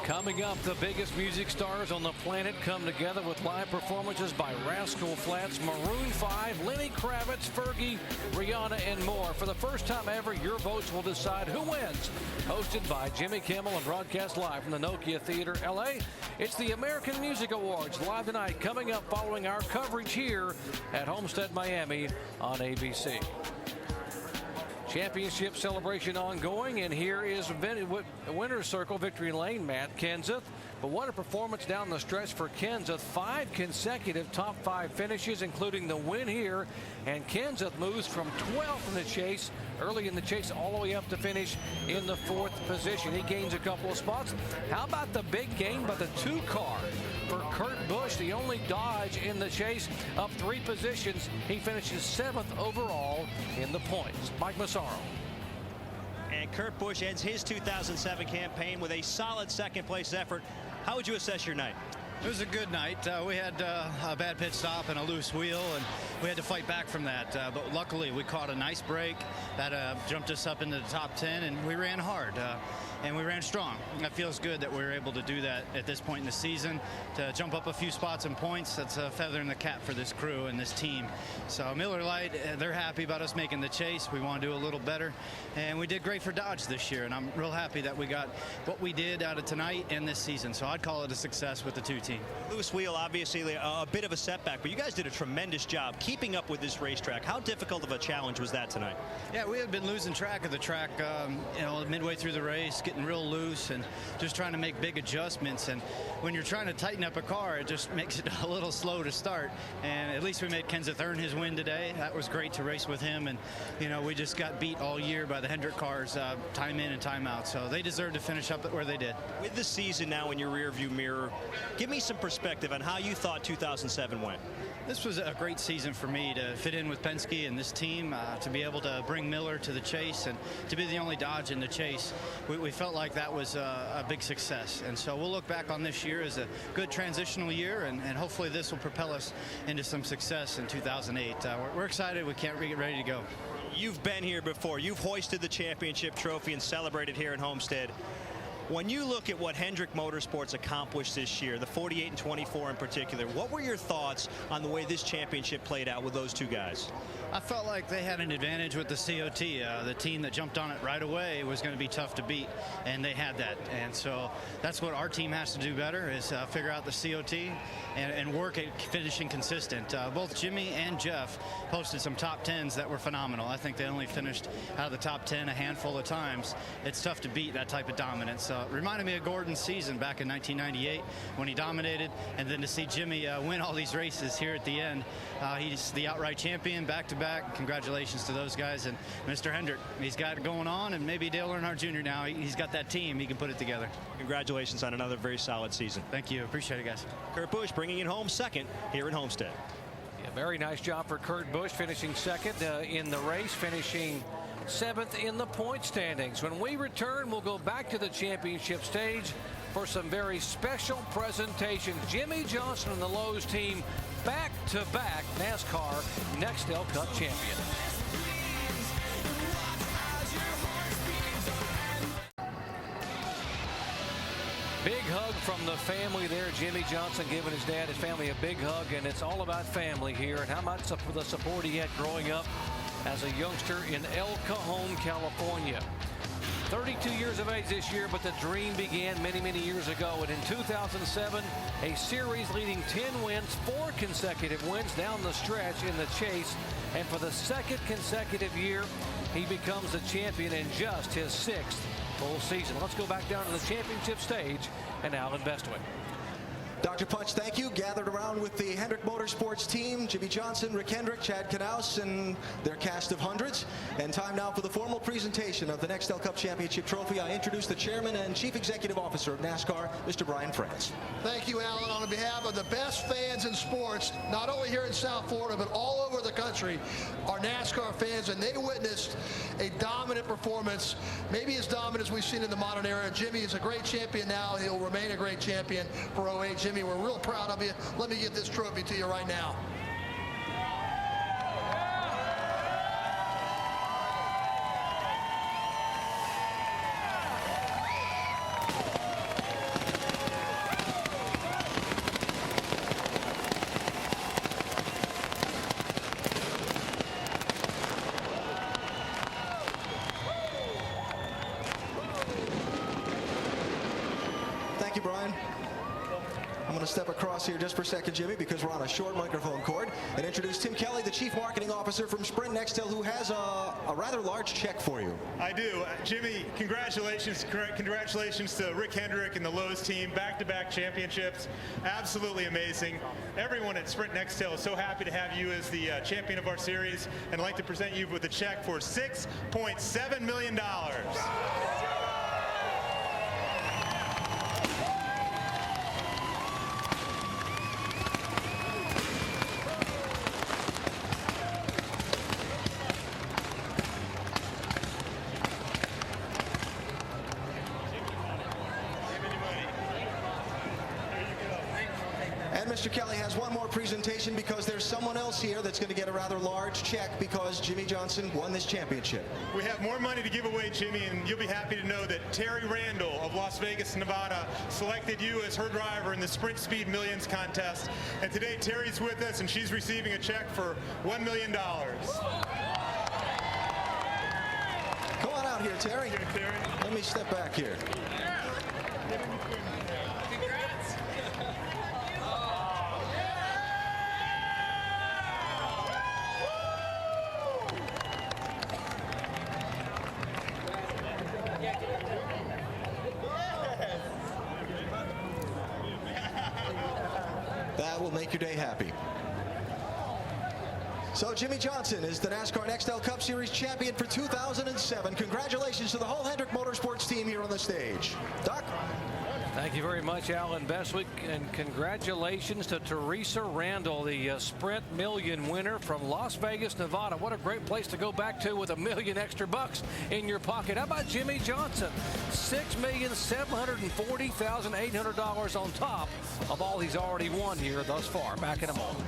Coming up, the biggest music stars on the planet come together with live performances by Rascal Flatts, Maroon 5, Lenny Kravitz, Fergie, Rihanna, and more. For the first time ever, your votes will decide who wins. Hosted by Jimmy Kimmel and broadcast live from the Nokia Theater, LA. It's the American Music Awards live tonight, coming up following our coverage here at Homestead-Miami on ABC. Championship celebration ongoing, and here is winner's circle, victory lane, Matt Kenseth. But what a performance down the stretch for Kenseth. 5 consecutive top 5 finishes, including the win here. And Kenseth moves from 12th in the chase, early in the chase, all the way up to finish in the 4th position. He gains a couple of spots. How about the big gain by the 2 car for Kurt Busch, the only Dodge in the chase, up 3 positions. He finishes 7th overall in the points. Mike Massaro. And Kurt Busch ends his 2007 campaign with a solid second-place effort. How would you assess your night? It was a good night. We had a bad pit stop and a loose wheel, and we had to fight back from that. But luckily, we caught a nice break that jumped us up into the top 10, and we ran hard. And we ran strong. It feels good that we were able to do that at this point in the season, to jump up a few spots in points. That's a feather in the cap for this crew and this team. So Miller Lite, they're happy about us making the chase. We want to do a little better, and we did great for Dodge this year, and I'm real happy that we got what we did out of tonight and this season. So I'd call it a success with the 2 teams. Loose wheel, obviously a bit of a setback, but you guys did a tremendous job keeping up with this racetrack. How difficult of a challenge was that tonight? Yeah, we had been losing track of the track, midway through the race, getting real loose and just trying to make big adjustments. And when you're trying to tighten up a car, it just makes it a little slow to start. And at least we made Kenseth earn his win today. That was great to race with him. And we just got beat all year by the Hendrick cars, time in and time out. So they deserve to finish up where they did. With the season now in your rearview mirror, give me some perspective on how you thought 2007 went. This was a great season for me to fit in with Penske and this team, to be able to bring Miller to the chase and to be the only Dodge in the chase. We felt like that was a big success. And so we'll look back on this year as a good transitional year, and hopefully this will propel us into some success in 2008. We're excited. We can't get ready to go. You've been here before. You've hoisted the championship trophy and celebrated here in Homestead. When you look at what Hendrick Motorsports accomplished this year, the 48 and 24 in particular, what were your thoughts on the way this championship played out with those 2 guys? I felt like they had an advantage with the COT. The team that jumped on it right away was going to be tough to beat, and they had that. And so that's what our team has to do better, is figure out the COT and work at finishing consistent. Both Jimmy and Jeff posted some top 10s that were phenomenal. I think they only finished out of the top 10 a handful of times. It's tough to beat that type of dominance. It reminded me of Gordon's season back in 1998 when he dominated, and then to see Jimmy win all these races here at the end. He's the outright champion back-to-back. Congratulations to those guys. And Mr. Hendrick, he's got it going on, and maybe Dale Earnhardt Jr. now, he's got that team. He can put it together. Congratulations on another very solid season. Thank you. Appreciate it, guys. Kurt Busch bringing it home second here in Homestead. Yeah, very nice job for Kurt Busch, finishing 2nd in the race, finishing 7th in the point standings. When we return, we'll go back to the championship stage for some very special presentations. Jimmy Johnson and the Lowe's team, back-to-back NASCAR Nextel Cup champions. Big hug from the family there. Jimmy Johnson giving his dad, his family, a big hug, and it's all about family here and how much the support he had growing up as a youngster in El Cajon, California. 32 years of age this year, but the dream began many, many years ago. And in 2007, a series leading 10 wins, 4 consecutive wins down the stretch in the chase. And for the 2nd consecutive year, he becomes the champion in just his 6th full season. Let's go back down to the championship stage and Alan Bestwick. Dr. Punch, thank you. Gathered around with the Hendrick Motorsports team, Jimmy Johnson, Rick Hendrick, Chad Knaus, and their cast of hundreds. And time now for the formal presentation of the Nextel Cup Championship Trophy. I introduce the Chairman and Chief Executive Officer of NASCAR, Mr. Brian France. Thank you, Alan. On behalf of the best fans in sports, not only here in South Florida, but all over the country, are NASCAR fans, and they witnessed a dominant performance, maybe as dominant as we've seen in the modern era. Jimmy is a great champion now. He'll remain a great champion for 08. Jimmy, we're real proud of you. Let me get this trophy to you right now. Thank you, Brian. I'm going to step across here just for a second, Jimmy, because we're on a short microphone cord, and introduce Tim Kelly, the Chief Marketing Officer from Sprint Nextel, who has a rather large check for you. I do. Jimmy, congratulations. Congratulations to Rick Hendrick and the Lowe's team. Back-to-back championships. Absolutely amazing. Everyone at Sprint Nextel is so happy to have you as the champion of our series, and I'd like to present you with a check for $6.7 million. And Mr. Kelly has one more presentation because there's someone else here that's going to get a rather large check because Jimmy Johnson won this championship. We have more money to give away, Jimmy, and you'll be happy to know that Terry Randall of Las Vegas, Nevada, selected you as her driver in the Sprint Speed Millions contest. And today, Terry's with us, and she's receiving a check for $1 million. Come on out here, Terry. Here, Terry. Let me step back here. That will make your day happy. So Jimmy Johnson is the NASCAR Nextel Cup Series champion for 2007. Congratulations to the whole Hendrick Motorsports team here on the stage. Doc? Thank you very much, Alan Bestwick, and congratulations to Teresa Randall, the Sprint Million winner from Las Vegas, Nevada. What a great place to go back to with $1 million extra bucks in your pocket. How about Jimmy Johnson? $6,740,800 on top of all he's already won here thus far. Back in a moment.